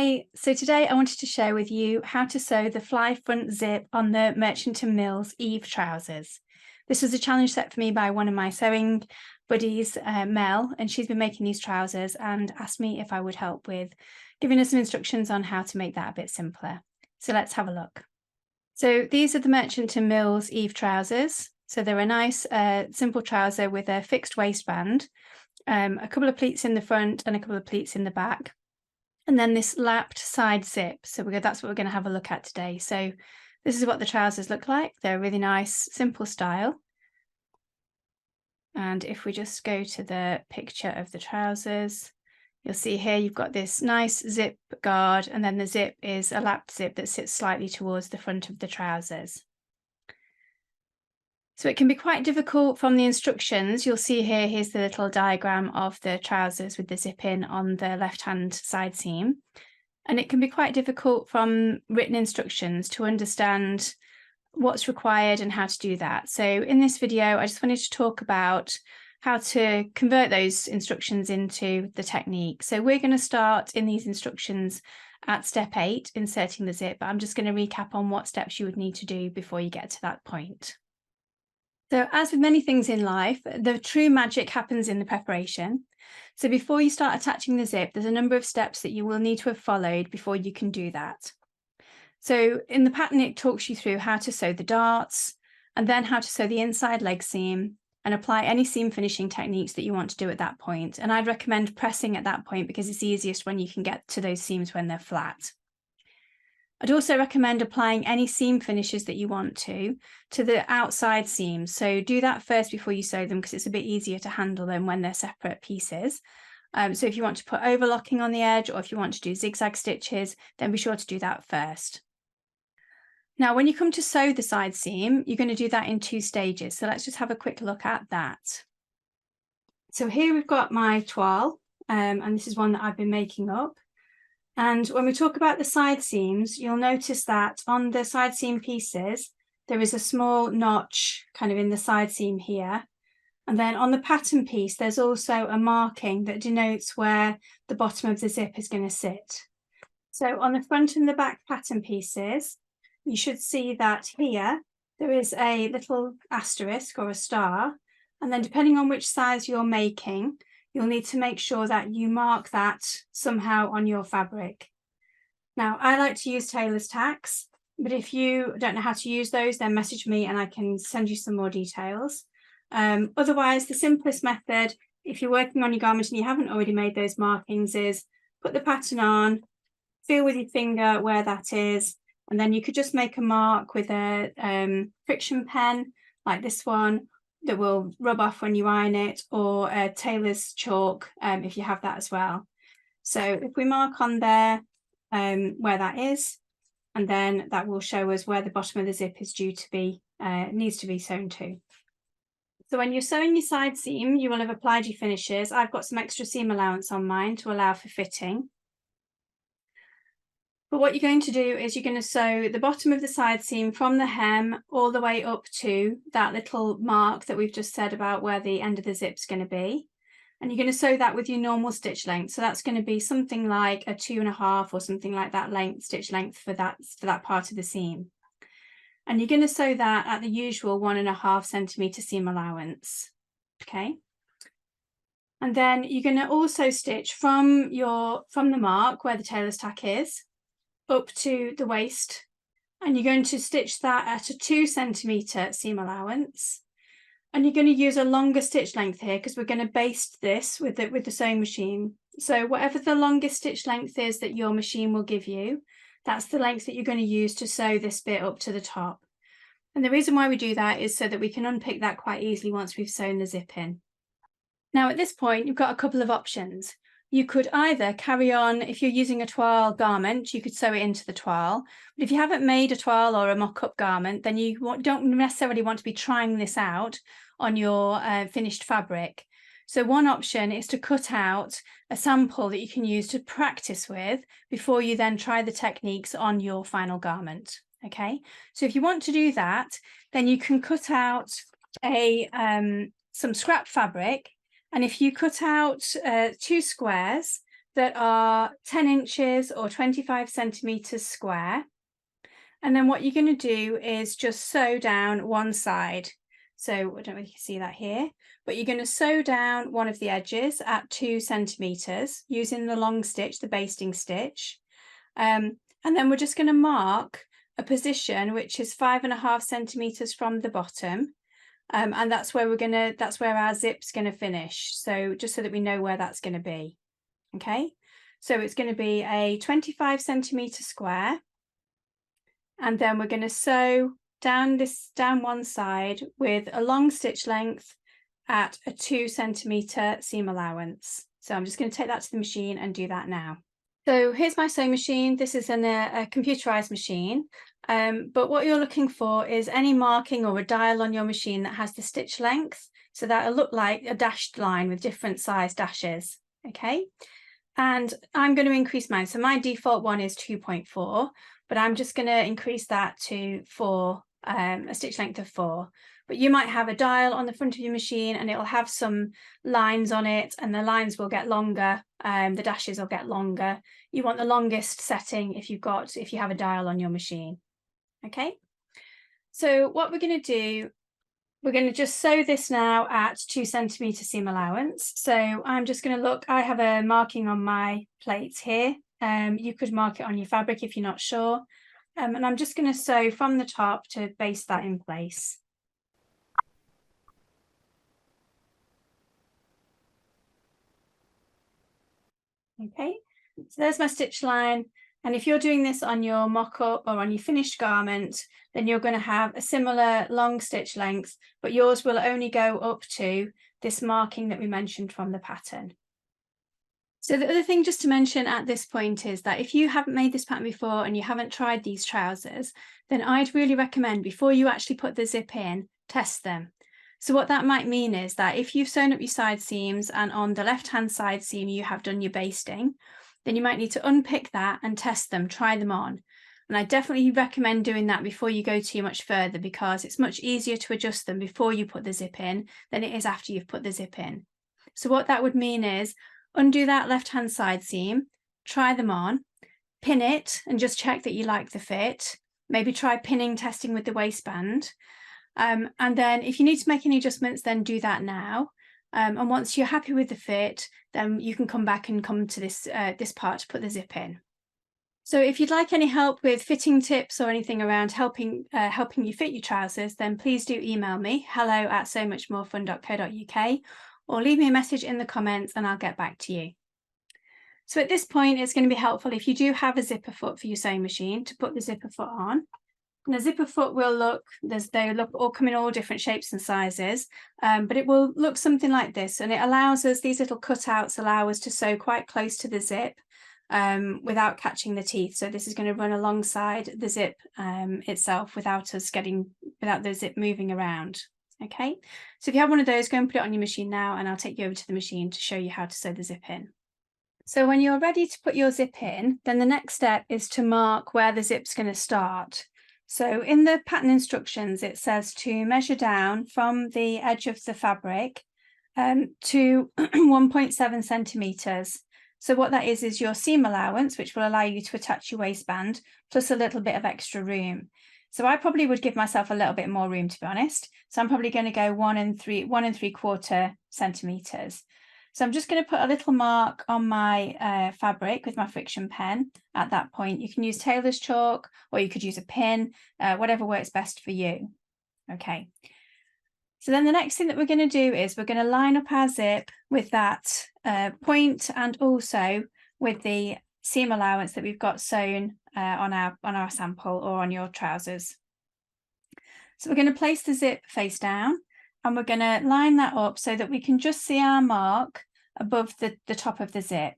Hi, so today I wanted to share with you how to sew the fly front zip on the Merchant & Mills Eve trousers. This was a challenge set for me by one of my sewing buddies, Mel, and she's been making these trousers and asked me if I would help with giving her some instructions on how to make that a bit simpler. So let's have a look. So these are the Merchant & Mills Eve trousers. So they're a nice simple trouser with a fixed waistband, a couple of pleats in the front and a couple of pleats in the back. And then this lapped side zip. So that's what we're going to have a look at today. So this is what the trousers look like. They're a really nice, simple style. And if we just go to the picture of the trousers, you'll see here you've got this nice zip guard, and then the zip is a lapped zip that sits slightly towards the front of the trousers. So it can be quite difficult from the instructions. You'll see here's the little diagram of the trousers with the zip in on the left-hand side seam. And it can be quite difficult from written instructions to understand what's required and how to do that. So in this video, I just wanted to talk about how to convert those instructions into the technique. So we're going to start in these instructions at step 8, inserting the zip, but I'm just going to recap on what steps you would need to do before you get to that point. So as with many things in life, the true magic happens in the preparation. So before you start attaching the zip, there's a number of steps that you will need to have followed before you can do that. So in the pattern, it talks you through how to sew the darts and then how to sew the inside leg seam and apply any seam finishing techniques that you want to do at that point. And I'd recommend pressing at that point because it's easiest when you can get to those seams when they're flat. I'd also recommend applying any seam finishes that you want to the outside seams. So do that first before you sew them because it's a bit easier to handle them when they're separate pieces. So if you want to put overlocking on the edge or if you want to do zigzag stitches, then be sure to do that first. Now, when you come to sew the side seam, you're going to do that in 2 stages. So let's just have a quick look at that. So here we've got my toile, and this is one that I've been making up. And when we talk about the side seams, you'll notice that on the side seam pieces, there is a small notch kind of in the side seam here. And then on the pattern piece, there's also a marking that denotes where the bottom of the zip is going to sit. So on the front and the back pattern pieces, you should see that here, there is a little asterisk or a star. And then depending on which size you're making, you'll need to make sure that you mark that somehow on your fabric. Now, I like to use tailor's tacks, but if you don't know how to use those, then message me and I can send you some more details. Otherwise, the simplest method, if you're working on your garment and you haven't already made those markings, is put the pattern on, feel with your finger where that is, and then you could just make a mark with a friction pen like this one, that will rub off when you iron it, or a tailor's chalk if you have that as well. So if we mark on there where that is, and then that will show us where the bottom of the zip is due to be, needs to be sewn to. So when you're sewing your side seam, you will have applied your finishes. I've got some extra seam allowance on mine to allow for fitting. But what you're going to do is you're going to sew the bottom of the side seam from the hem all the way up to that little mark that we've just said about where the end of the zip's going to be. And you're going to sew that with your normal stitch length. So that's going to be something like a 2.5 or something like that stitch length for that part of the seam. And you're going to sew that at the usual 1.5 centimetre seam allowance. Okay. And then you're going to also stitch from the mark where the tailor's tack is up to the waist, and you're going to stitch that at a 2 centimetre seam allowance, and you're going to use a longer stitch length here because we're going to baste this with the sewing machine. So whatever the longest stitch length is that your machine will give you, that's the length that you're going to use to sew this bit up to the top. And the reason why we do that is so that we can unpick that quite easily once we've sewn the zip in. Now at this point, you've got a couple of options. You could either carry on, if you're using a toile garment, you could sew it into the toile. But if you haven't made a toile or a mock-up garment, then you don't necessarily want to be trying this out on your finished fabric. So one option is to cut out a sample that you can use to practice with before you then try the techniques on your final garment. Okay, so if you want to do that, then you can cut out some scrap fabric. And if you cut out 2 squares that are 10 inches or 25 centimeters square. And then what you're going to do is just sew down one side. So I don't know if you can see that here, but you're going to sew down one of the edges at 2 centimeters using the long stitch, the basting stitch. And then we're just going to mark a position which is 5.5 centimeters from the bottom. And that's where our zip's going to finish. So just so that we know where that's going to be. Okay, so it's going to be a 25 centimeter square. And then we're going to sew down one side with a long stitch length at a 2 centimeter seam allowance. So I'm just going to take that to the machine and do that now. So here's my sewing machine. This is a computerized machine, but what you're looking for is any marking or a dial on your machine that has the stitch length. So that'll look like a dashed line with different size dashes. Okay, and I'm going to increase mine. So my default one is 2.4, but I'm just going to increase that to 4, a stitch length of 4. But you might have a dial on the front of your machine and it'll have some lines on it, and the lines will get longer, the dashes will get longer. You want the longest setting if you have a dial on your machine. Okay, so what we're going to do, we're going to just sew this now at 2 centimeter seam allowance. So I'm just going to look, I have a marking on my plates here. You could mark it on your fabric if you're not sure. And I'm just going to sew from the top to base that in place. Okay, so there's my stitch line. And if you're doing this on your mock-up or on your finished garment, then you're going to have a similar long stitch length, but yours will only go up to this marking that we mentioned from the pattern. So the other thing just to mention at this point is that if you haven't made this pattern before and you haven't tried these trousers, then I'd really recommend before you actually put the zip in, test them. So what that might mean is that if you've sewn up your side seams and on the left-hand side seam you have done your basting, then you might need to unpick that and test them, try them on. And I definitely recommend doing that before you go too much further, because it's much easier to adjust them before you put the zip in than it is after you've put the zip in. So what that would mean is undo that left-hand side seam, try them on, pin it and just check that you like the fit. Maybe try pinning, testing with the waistband. And then if you need to make any adjustments, then do that now. And once you're happy with the fit, then you can come back and come to this part to put the zip in. So if you'd like any help with fitting tips or anything around helping you fit your trousers, then please do email me, hello@sewmuchmorefun.co.uk, or leave me a message in the comments and I'll get back to you. So at this point, it's going to be helpful if you do have a zipper foot for your sewing machine to put the zipper foot on. And the zipper foot will they all come in all different shapes and sizes, but it will look something like this, and it allows us, these little cutouts allow us to sew quite close to the zip without catching the teeth. So this is going to run alongside the zip itself without the zip moving around. Okay, so if you have one of those, go and put it on your machine now, and I'll take you over to the machine to show you how to sew the zip in. So when you're ready to put your zip in, then the next step is to mark where the zip's going to start. So in the pattern instructions, it says to measure down from the edge of the fabric to 1.7 centimeters. So what that is your seam allowance, which will allow you to attach your waistband, plus a little bit of extra room. So I probably would give myself a little bit more room, to be honest. So I'm probably going to go 1 3/4 centimeters. So I'm just going to put a little mark on my fabric with my friction pen at that point. You can use tailor's chalk or you could use a pin, whatever works best for you. Okay. So then the next thing that we're going to do is we're going to line up our zip with that point and also with the seam allowance that we've got sewn on our sample or on your trousers. So we're going to place the zip face down, and we're going to line that up so that we can just see our mark above the top of the zip.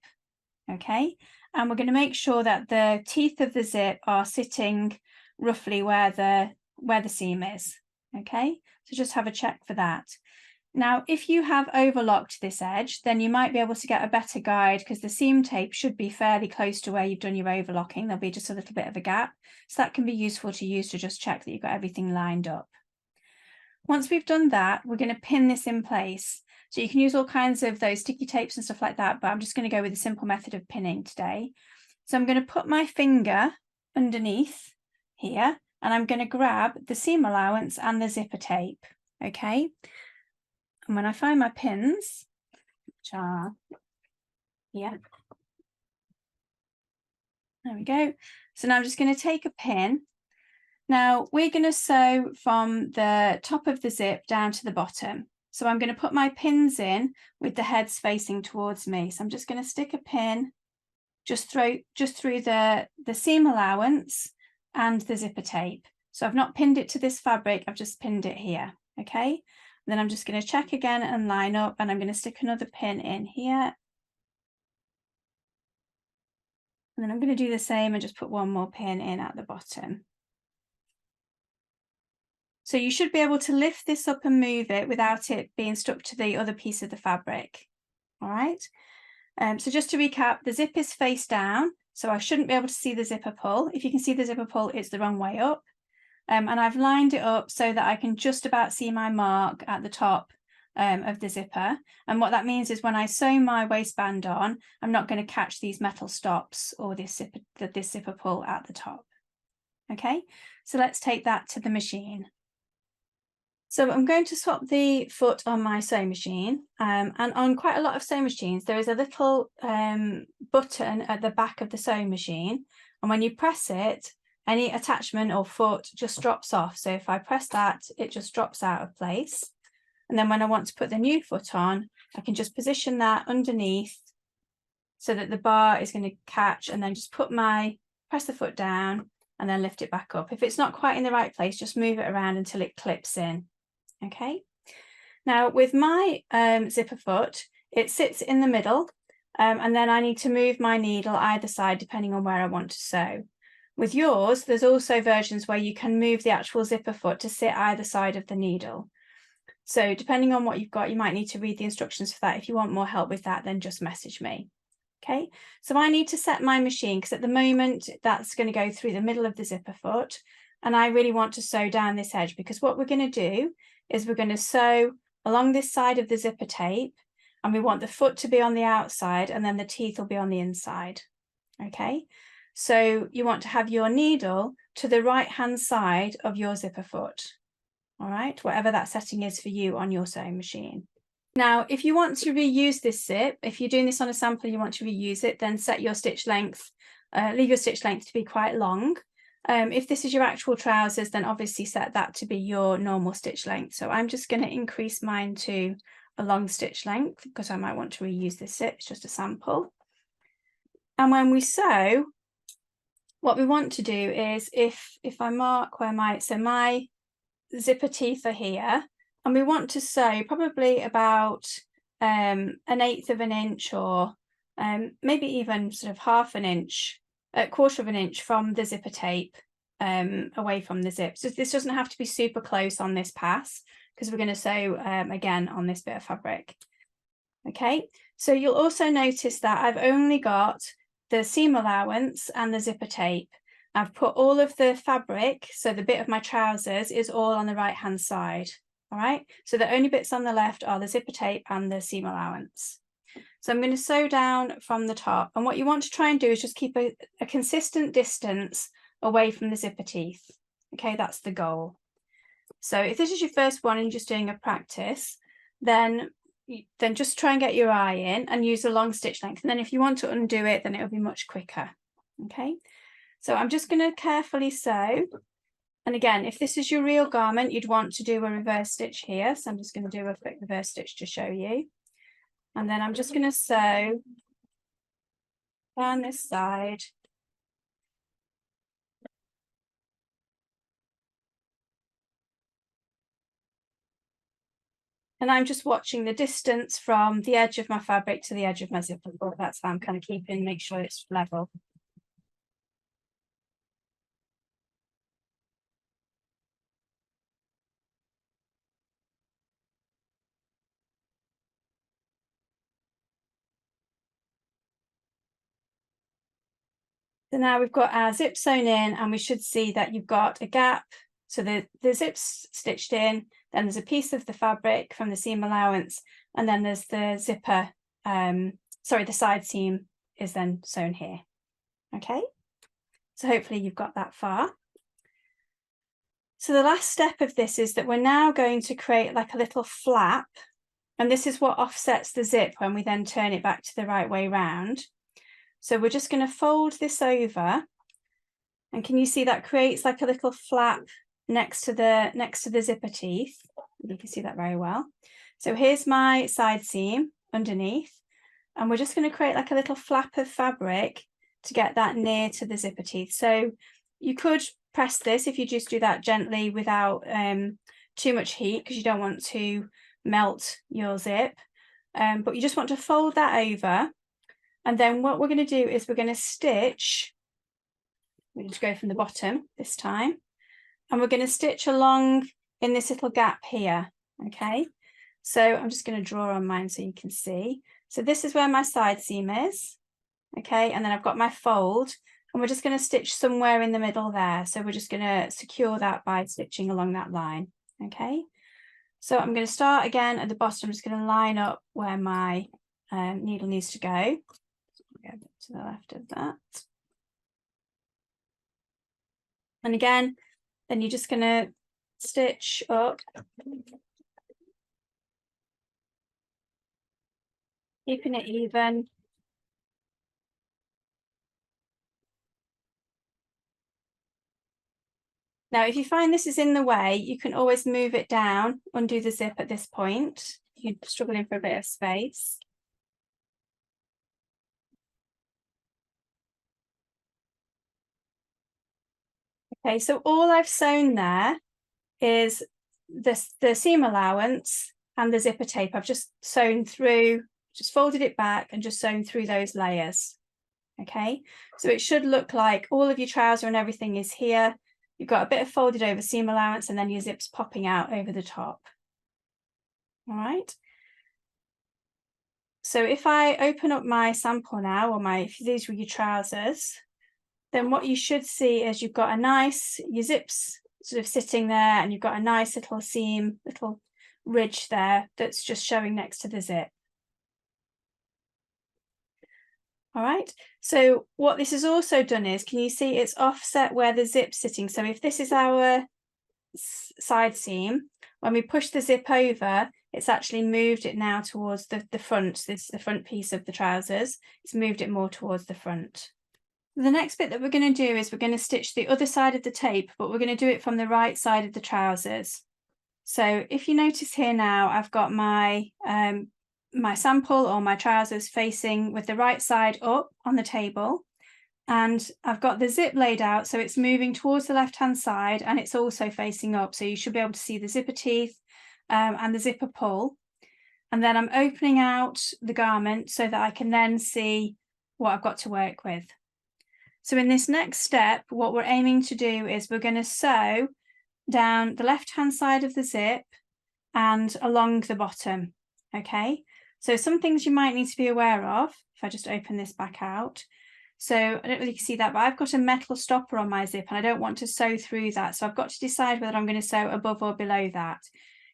Okay, and we're going to make sure that the teeth of the zip are sitting roughly where the seam is. Okay, so just have a check for that. Now, if you have overlocked this edge, then you might be able to get a better guide, because the seam tape should be fairly close to where you've done your overlocking. There'll be just a little bit of a gap. So that can be useful to use to just check that you've got everything lined up. Once we've done that, we're going to pin this in place. So you can use all kinds of those sticky tapes and stuff like that, but I'm just going to go with a simple method of pinning today. So I'm going to put my finger underneath here, and I'm going to grab the seam allowance and the zipper tape, okay? And when I find my pins, which are here, there we go. So now I'm just going to take a pin. Now we're going to sew from the top of the zip down to the bottom. So I'm going to put my pins in with the heads facing towards me. So I'm just going to stick a pin just through the seam allowance and the zipper tape. So I've not pinned it to this fabric, I've just pinned it here, okay? And then I'm just going to check again and line up, and I'm going to stick another pin in here. And then I'm going to do the same and just put one more pin in at the bottom. So you should be able to lift this up and move it without it being stuck to the other piece of the fabric, all right? So just to recap, the zip is face down, so I shouldn't be able to see the zipper pull. If you can see the zipper pull, it's the wrong way up. And I've lined it up so that I can just about see my mark at the top of the zipper. And what that means is when I sew my waistband on, I'm not going to catch these metal stops or this zipper pull at the top. Okay, so let's take that to the machine. So I'm going to swap the foot on my sewing machine, and on quite a lot of sewing machines there is a little button at the back of the sewing machine, and when you press it, any attachment or foot just drops off. So if I press that, it just drops out of place, and then when I want to put the new foot on, I can just position that underneath so that the bar is going to catch, and then just press the foot down and then lift it back up. If it's not quite in the right place, just move it around until it clips in. Okay, now with my zipper foot, it sits in the middle, and then I need to move my needle either side depending on where I want to sew. With yours, there's also versions where you can move the actual zipper foot to sit either side of the needle. So depending on what you've got, you might need to read the instructions for that. If you want more help with that, then just message me. Okay, so I need to set my machine because at the moment that's going to go through the middle of the zipper foot, and I really want to sew down this edge, because what we're going to do is we're going to sew along this side of the zipper tape, and we want the foot to be on the outside and then the teeth will be on the inside. Okay, so you want to have your needle to the right hand side of your zipper foot, all right, whatever that setting is for you on your sewing machine. Now, if you want to reuse this zip, if you're doing this on a sample, you want to reuse it, then set your stitch length, leave your stitch length to be quite long. If this is your actual trousers, then obviously set that to be your normal stitch length. So I'm just going to increase mine to a long stitch length because I might want to reuse this zip. It's just a sample. And when we sew, what we want to do is if I mark where my zipper teeth are here, and we want to sew probably about 1/8 of an inch, or maybe even sort of half an inch, a quarter of an inch from the zipper tape away from the zip. So this doesn't have to be super close on this pass because we're going to sew again on this bit of fabric. Okay, so you'll also notice that I've only got the seam allowance and the zipper tape. I've put all of the fabric, so the bit of my trousers is all on the right hand side. All right, so the only bits on the left are the zipper tape and the seam allowance. So I'm going to sew down from the top, and what you want to try and do is just keep a consistent distance away from the zipper teeth. Okay, that's the goal. So if this is your first one and you're just doing a practice, then just try and get your eye in and use a long stitch length, and then if you want to undo it, then it'll be much quicker. Okay, so I'm just going to carefully sew. And again, if this is your real garment, you'd want to do a reverse stitch here. So I'm just going to do a quick reverse stitch to show you. And then I'm just going to sew down this side. And I'm just watching the distance from the edge of my fabric to the edge of my zipper. That's how I'm kind of make sure it's level. So now we've got our zip sewn in, and we should see that you've got a gap So the zip's stitched in, then there's a piece of the fabric from the seam allowance, and then there's the zipper, the side seam is then sewn here. Okay, so hopefully you've got that far. So the last step of this is that we're now going to create like a little flap, and this is what offsets the zip when we then turn it back to the right way round. So we're just going to fold this over, and can you see that creates like a little flap next to the zipper teeth? You can see that very well. So here's my side seam underneath, and we're just going to create like a little flap of fabric to get that near to the zipper teeth. So you could press this if you just do that gently without too much heat, because you don't want to melt your zip, but you just want to fold that over. And then what we're going to do is we're going to stitch, we're going to go from the bottom this time, and we're going to stitch along in this little gap here. Okay, so I'm just going to draw on mine so you can see. So this is where my side seam is. Okay, and then I've got my fold, and we're just going to stitch somewhere in the middle there. So we're just going to secure that by stitching along that line. Okay, so I'm going to start again at the bottom. I'm just going to line up where my needle needs to go. Go to the left of that. And again, then you're just going to stitch up, keeping it even. Now, if you find this is in the way, you can always move it down, undo the zip at this point. You're struggling for a bit of space. Okay, so all I've sewn there is the seam allowance and the zipper tape. I've just sewn through, just folded it back and just sewn through those layers. Okay, so it should look like all of your trouser and everything is here. You've got a bit of folded over seam allowance, and then your zip's popping out over the top. All right. So if I open up my sample now, or if these were your trousers, then what you should see is you've got your zips sort of sitting there, and you've got a nice little seam, little ridge there that's just showing next to the zip. All right, so what this has also done is, can you see it's offset where the zip's sitting? So if this is our side seam, when we push the zip over, it's actually moved it now towards the front. This is the front piece of the trousers. It's moved it more towards the front. The next bit that we're going to do is we're going to stitch the other side of the tape, but we're going to do it from the right side of the trousers. So if you notice here now, I've got my my sample or my trousers facing with the right side up on the table, and I've got the zip laid out so it's moving towards the left hand side, and it's also facing up, so you should be able to see the zipper teeth and the zipper pull. And then I'm opening out the garment so that I can then see what I've got to work with. So in this next step, what we're aiming to do is we're going to sew down the left hand side of the zip and along the bottom. Okay, so some things you might need to be aware of. If I just open this back out, so I don't really see that, but I've got a metal stopper on my zip and I don't want to sew through that, so I've got to decide whether I'm going to sew above or below that.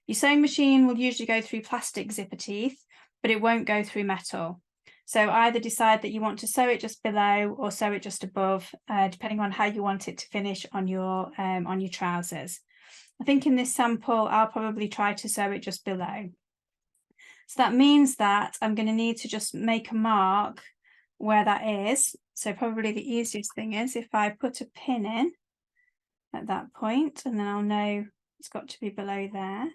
Your sewing machine will usually go through plastic zipper teeth, but it won't go through metal. So either decide that you want to sew it just below or sew it just above, depending on how you want it to finish on your trousers. I think in this sample, I'll probably try to sew it just below. So that means that I'm going to need to just make a mark where that is. So probably the easiest thing is if I put a pin in at that point, and then I'll know it's got to be below there.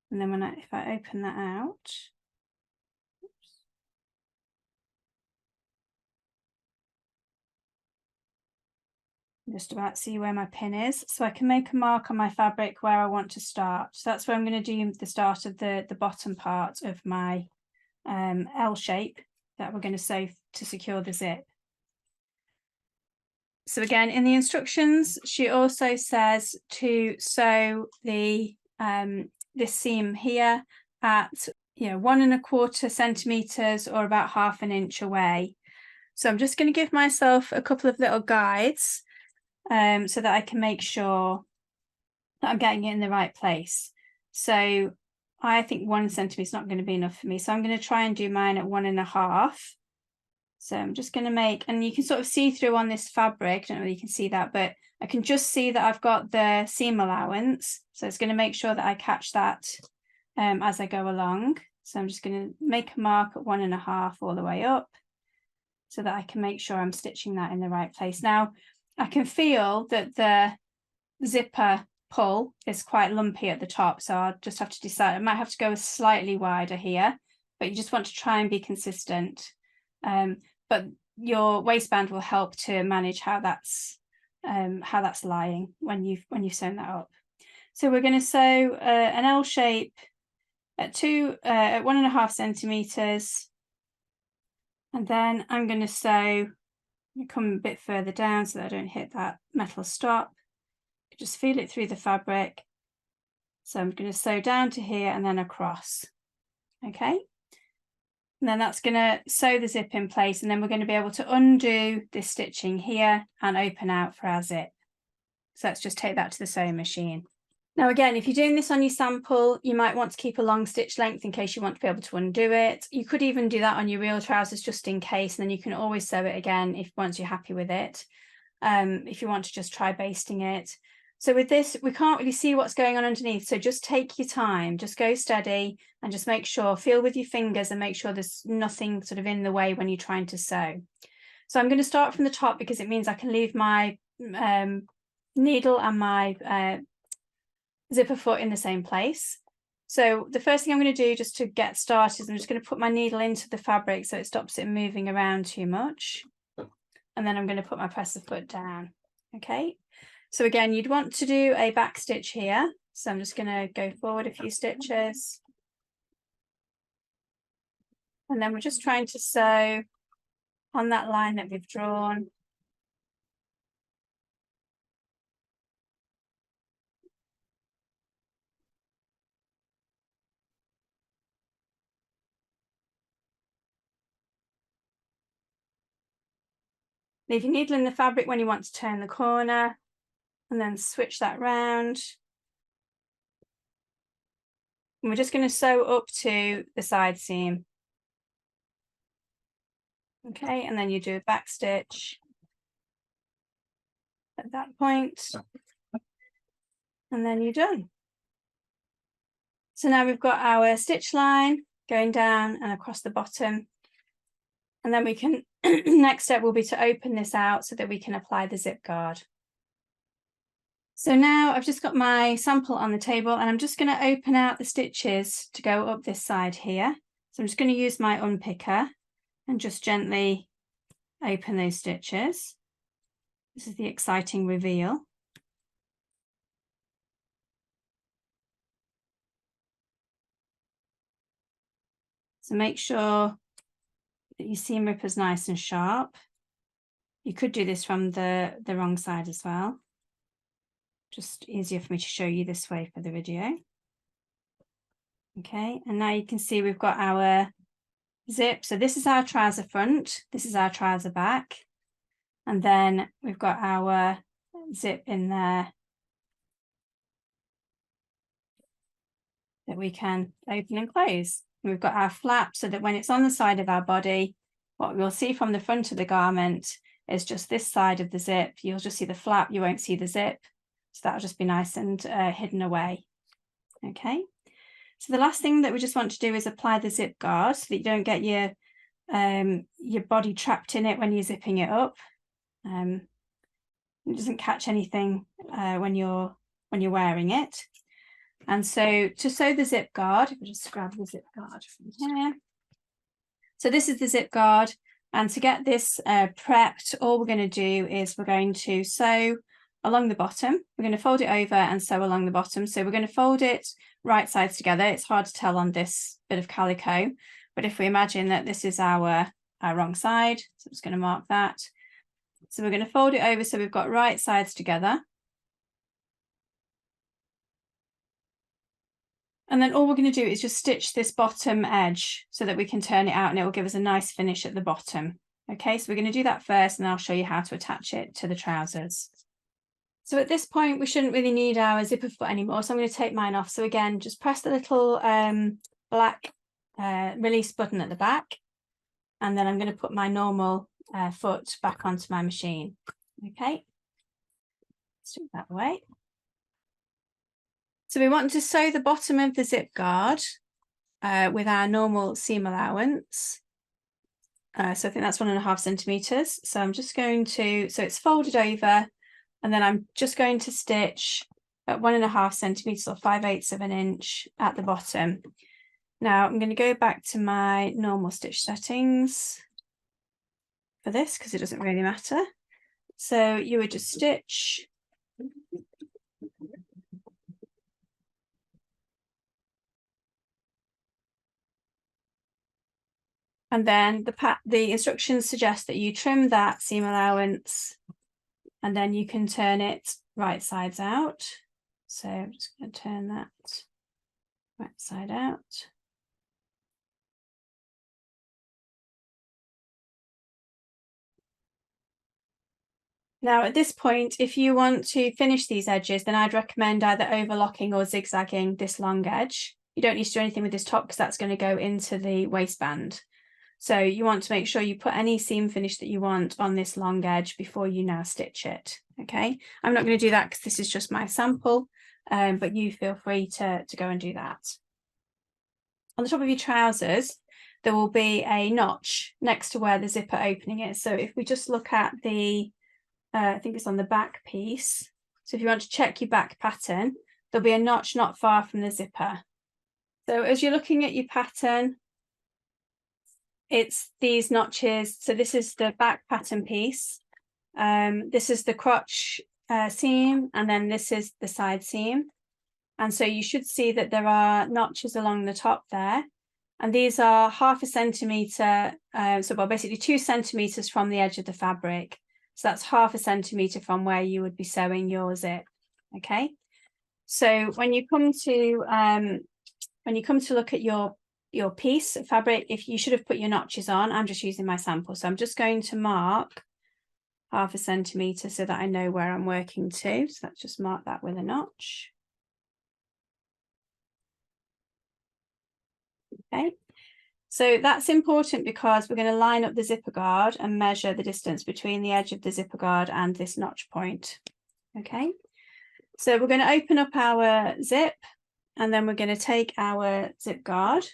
And then if I open that out, just about see where my pin is, so I can make a mark on my fabric where I want to start. So that's where I'm going to do the start of the bottom part of my L shape that we're going to sew to secure the zip. So again, in the instructions, she also says to sew the this seam here at 1 1/4 centimeters or about 1/2 inch away. So I'm just going to give myself a couple of little guides. so that I can make sure that I'm getting it in the right place. So I think 1 centimetre is not going to be enough for me. So I'm going to try and do mine at 1.5. So I'm just going to make, and you can sort of see through on this fabric, I don't know if you can see that, but I can just see that I've got the seam allowance. So it's going to make sure that I catch that as I go along. So I'm just going to make a mark at 1.5 all the way up so that I can make sure I'm stitching that in the right place. Now, I can feel that the zipper pull is quite lumpy at the top, so I'll just have to decide. I might have to go slightly wider here, but you just want to try and be consistent. But your waistband will help to manage how that's lying when you've sewn that up. So we're going to sew an L shape at 1.5 centimeters, and then I'm going to sew. Come a bit further down so that I don't hit that metal stop. Just feel it through the fabric. So I'm going to sew down to here and then across. Okay. And then that's going to sew the zip in place, and then we're going to be able to undo this stitching here and open out for our zip. So let's just take that to the sewing machine. Now again, if you're doing this on your sample, you might want to keep a long stitch length in case you want to be able to undo it. You could even do that on your real trousers just in case, and then you can always sew it again once you're happy with it. If you want to just try basting it. So with this, we can't really see what's going on underneath. So just take your time, just go steady and just make sure, feel with your fingers and make sure there's nothing sort of in the way when you're trying to sew. So I'm going to start from the top because it means I can leave my needle and my zipper foot in the same place. So the first thing I'm going to do just to get started is I'm just going to put my needle into the fabric so it stops it moving around too much. And then I'm going to put my presser foot down. Okay. So again, you'd want to do a back stitch here. So I'm just going to go forward a few stitches. And then we're just trying to sew on that line that we've drawn. Leave your needle in the fabric when you want to turn the corner, and then switch that round. And we're just going to sew up to the side seam. Okay, and then you do a back stitch at that point, and then you're done. So now we've got our stitch line going down and across the bottom. And then we can, next step will be to open this out so that we can apply the zip guard. So now I've just got my sample on the table and I'm just going to open out the stitches to go up this side here. So I'm just going to use my unpicker and just gently open those stitches. This is the exciting reveal. So make sure that your seam ripper is nice and sharp. You could do this from the wrong side as well. Just easier for me to show you this way for the video. Okay, and now you can see we've got our zip. So this is our trouser front, this is our trouser back, and then we've got our zip in there that we can open and close. And we've got our flap so that when it's on the side of our body, what we'll see from the front of the garment is just this side of the zip. You'll just see the flap, you won't see the zip. So that'll just be nice and hidden away. Okay. So the last thing that we just want to do is apply the zip guard so that you don't get your body trapped in it when you're zipping it up. It doesn't catch anything when you're wearing it. And so to sew the zip guard, we'll just grab the zip guard from here. So this is the zip guard, and to get this prepped, all we're going to do is we're going to sew along the bottom. We're going to fold it over and sew along the bottom. So we're going to fold it right sides together. It's hard to tell on this bit of calico, but if we imagine that this is our wrong side, so I'm just going to mark that. So we're going to fold it over so we've got right sides together. And then all we're going to do is just stitch this bottom edge so that we can turn it out and it will give us a nice finish at the bottom. Okay, so we're going to do that first and I'll show you how to attach it to the trousers. So at this point, we shouldn't really need our zipper foot anymore. So I'm going to take mine off. So again, just press the little black release button at the back. And then I'm going to put my normal foot back onto my machine. Okay, let's do it that way. So we want to sew the bottom of the zip guard with our normal seam allowance. So I think that's 1.5 centimeters. So I'm just going to, so it's folded over, and then I'm just going to stitch at 1.5 centimeters or 5/8 of an inch at the bottom. Now I'm going to go back to my normal stitch settings for this because it doesn't really matter. So you would just stitch and then the instructions suggest that you trim that seam allowance and then you can turn it right sides out. So I'm just going to turn that right side out. Now at this point, if you want to finish these edges, then I'd recommend either overlocking or zigzagging this long edge. You don't need to do anything with this top because that's going to go into the waistband. So you want to make sure you put any seam finish that you want on this long edge before you now stitch it. Okay, I'm not going to do that because this is just my sample, but you feel free to go and do that. On the top of your trousers, there will be a notch next to where the zipper opening is. So if we just look at the, I think it's on the back piece. So if you want to check your back pattern, there'll be a notch not far from the zipper. So as you're looking at your pattern, it's these notches. So this is the back pattern piece. This is the crotch seam, and then this is the side seam. And so you should see that there are notches along the top there. And these are 0.5 centimeter, well, basically 2 centimeters from the edge of the fabric. So that's 0.5 centimeter from where you would be sewing your zip. Okay. So when you come to look at your piece of fabric, if you should have put your notches on, I'm just using my sample. So I'm just going to mark 0.5 centimeter so that I know where I'm working to. So let's just mark that with a notch. Okay, so that's important because we're going to line up the zipper guard and measure the distance between the edge of the zipper guard and this notch point. Okay, so we're going to open up our zip and then we're going to take our zip guard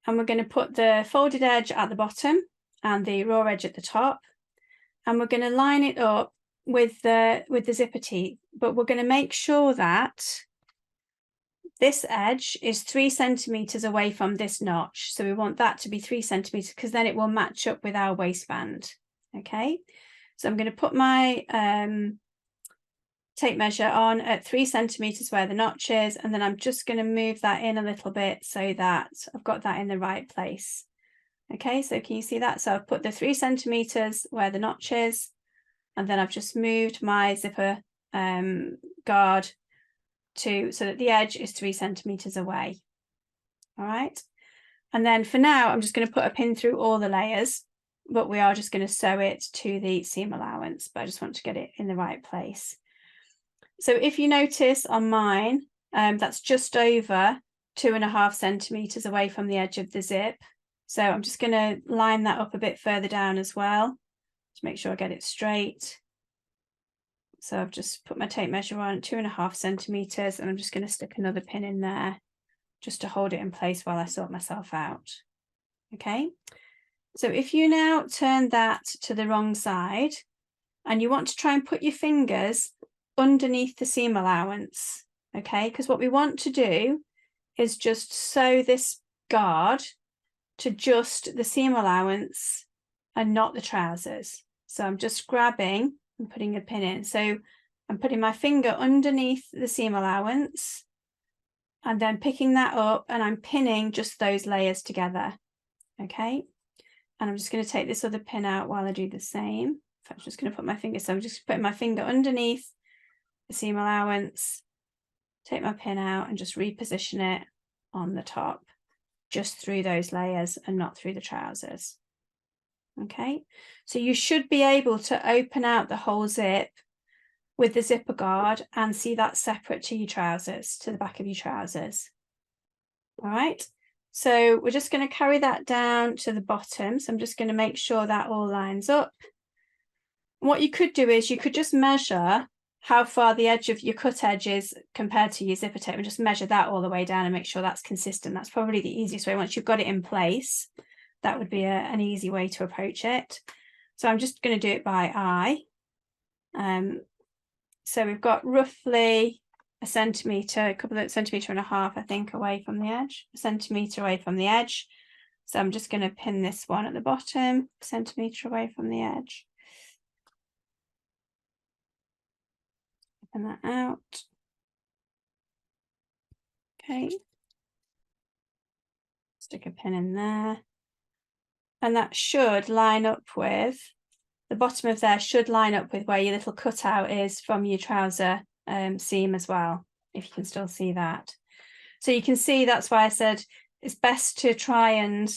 and we're going to put the folded edge at the bottom and the raw edge at the top, and we're going to line it up with the zipper teeth, but we're going to make sure that this edge is 3 centimeters away from this notch. So we want that to be 3 centimeters because then it will match up with our waistband. Okay, so I'm going to put my tape measure on at 3 centimeters where the notch is, and then I'm just going to move that in a little bit so that I've got that in the right place. Okay, so can you see that? So I've put the 3 centimeters where the notch is, and then I've just moved my zipper guard so that the edge is 3 centimeters away. All right, and then for now I'm just going to put a pin through all the layers, but we are just going to sew it to the seam allowance, but I just want to get it in the right place. So if you notice on mine, that's just over 2.5 centimeters away from the edge of the zip. So I'm just going to line that up a bit further down as well to make sure I get it straight. So I've just put my tape measure on 2.5 centimeters, and I'm just going to stick another pin in there just to hold it in place while I sort myself out. Okay, so if you now turn that to the wrong side and you want to try and put your fingers underneath the seam allowance, okay, because what we want to do is just sew this guard to just the seam allowance and not the trousers. So I'm just grabbing and putting a pin in. So I'm putting my finger underneath the seam allowance and then picking that up, and I'm pinning just those layers together. Okay, and I'm just going to take this other pin out while I do the same. In fact, I'm just going to put my finger, so I'm just putting my finger underneath the seam allowance, take my pin out and just reposition it on the top, just through those layers and not through the trousers. Okay, so you should be able to open out the whole zip with the zipper guard and see that separate to your trousers, to the back of your trousers. All right, so we're just going to carry that down to the bottom. So I'm just going to make sure that all lines up. What you could do is you could just measure how far the edge of your cut edge is compared to your zipper tape and just measure that all the way down and make sure that's consistent. That's probably the easiest way. Once you've got it in place, that would be an easy way to approach it. So I'm just going to do it by eye. So we've got roughly a centimetre, a couple of centimetre and a half, I think, away from the edge, a centimetre away from the edge. So I'm just going to pin this one at the bottom, a centimetre away from the edge. Open that out. Okay. Stick a pin in there. And that should line up with, the bottom of there should line up with where your little cutout is from your trouser seam as well, if you can still see that. So you can see that's why I said it's best to try and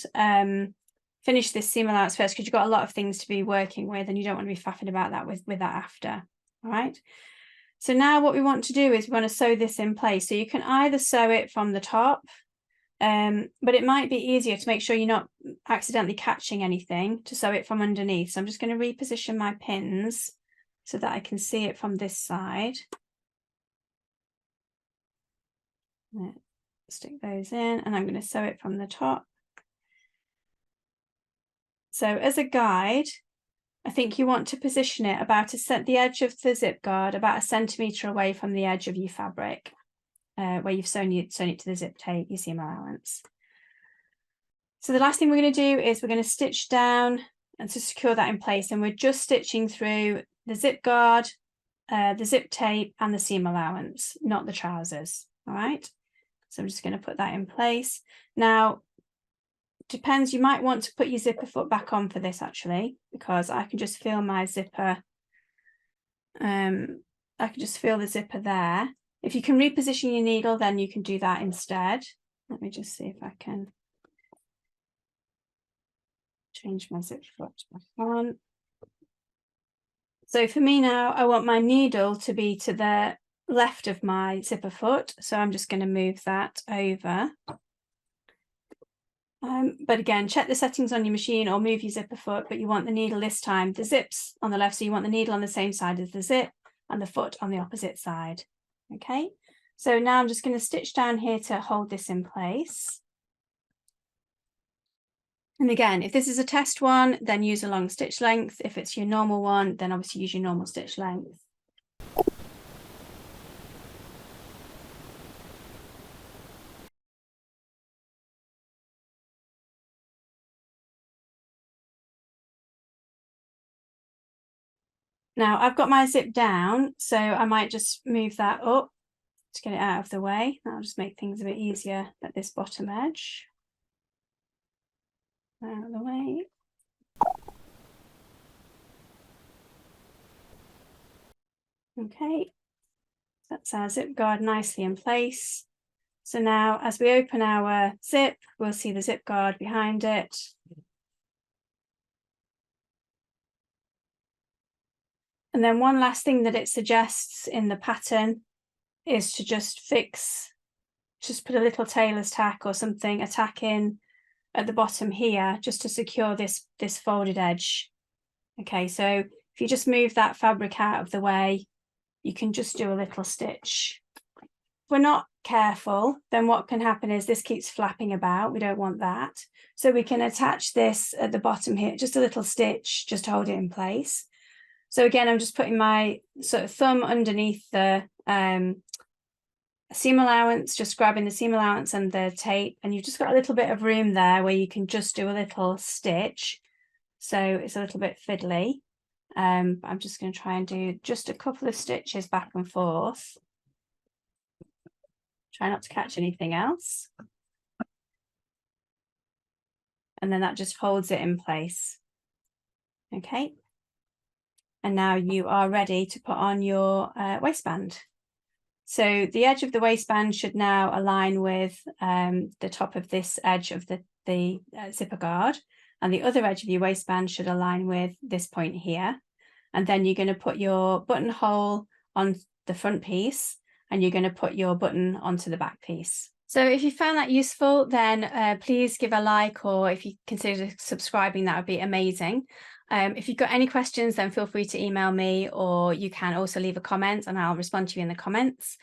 finish this seam allowance first, because you've got a lot of things to be working with and you don't want to be faffing about that with that after. All right. So now what we want to do is we want to sew this in place. So you can either sew it from the top, but it might be easier to make sure you're not accidentally catching anything to sew it from underneath. So I'm just going to reposition my pins so that I can see it from this side. Stick those in and I'm going to sew it from the top. So as a guide, I think you want to position it about the edge of the zip guard about a centimetre away from the edge of your fabric, where you've sewn it to the zip tape, your seam allowance. So the last thing we're going to do is we're going to stitch down and to secure that in place, and we're just stitching through the zip guard, the zip tape and the seam allowance, not the trousers. All right, so I'm just going to put that in place. Now, depends, you might want to put your zipper foot back on for this actually, because I can just feel my zipper. I can just feel the zipper there. If you can reposition your needle, then you can do that instead. Let me just see if I can change my zipper foot back on. So for me now, I want my needle to be to the left of my zipper foot. So I'm just going to move that over. But again, check the settings on your machine or move your zipper foot, but you want the needle this time, the zip's on the left, so you want the needle on the same side as the zip and the foot on the opposite side. Okay, so now I'm just going to stitch down here to hold this in place. And again, if this is a test one, then use a long stitch length. If it's your normal one, then obviously use your normal stitch length. Now I've got my zip down, so I might just move that up to get it out of the way. That'll just make things a bit easier at this bottom edge. Out of the way. Okay, that's our zip guard nicely in place. So now as we open our zip, we'll see the zip guard behind it. And then one last thing that it suggests in the pattern is to just put a little tailor's tack or something, a tack in at the bottom here, just to secure this folded edge. Okay, so if you just move that fabric out of the way, you can just do a little stitch. If we're not careful, then what can happen is this keeps flapping about. We don't want that. So we can attach this at the bottom here, just a little stitch, just to hold it in place. So again, I'm just putting my sort of thumb underneath the seam allowance, just grabbing the seam allowance and the tape, and you've just got a little bit of room there where you can just do a little stitch. So it's a little bit fiddly. I'm just going to try and do just a couple of stitches back and forth. Try not to catch anything else. And then that just holds it in place. Okay. And now you are ready to put on your waistband. So the edge of the waistband should now align with the top of this edge of the zipper guard. and the other edge of your waistband should align with this point here. And then you're going to put your buttonhole on the front piece, and you're going to put your button onto the back piece. So if you found that useful, then please give a like, or if you consider subscribing, that would be amazing. If you've got any questions, then feel free to email me, or you can also leave a comment and I'll respond to you in the comments.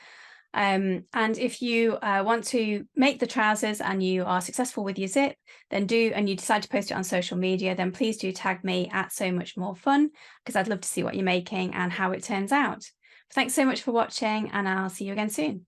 And if you want to make the trousers and you are successful with your zip, then and you decide to post it on social media, then please do tag me at So Much More Fun, because I'd love to see what you're making and how it turns out. Thanks so much for watching, and I'll see you again soon.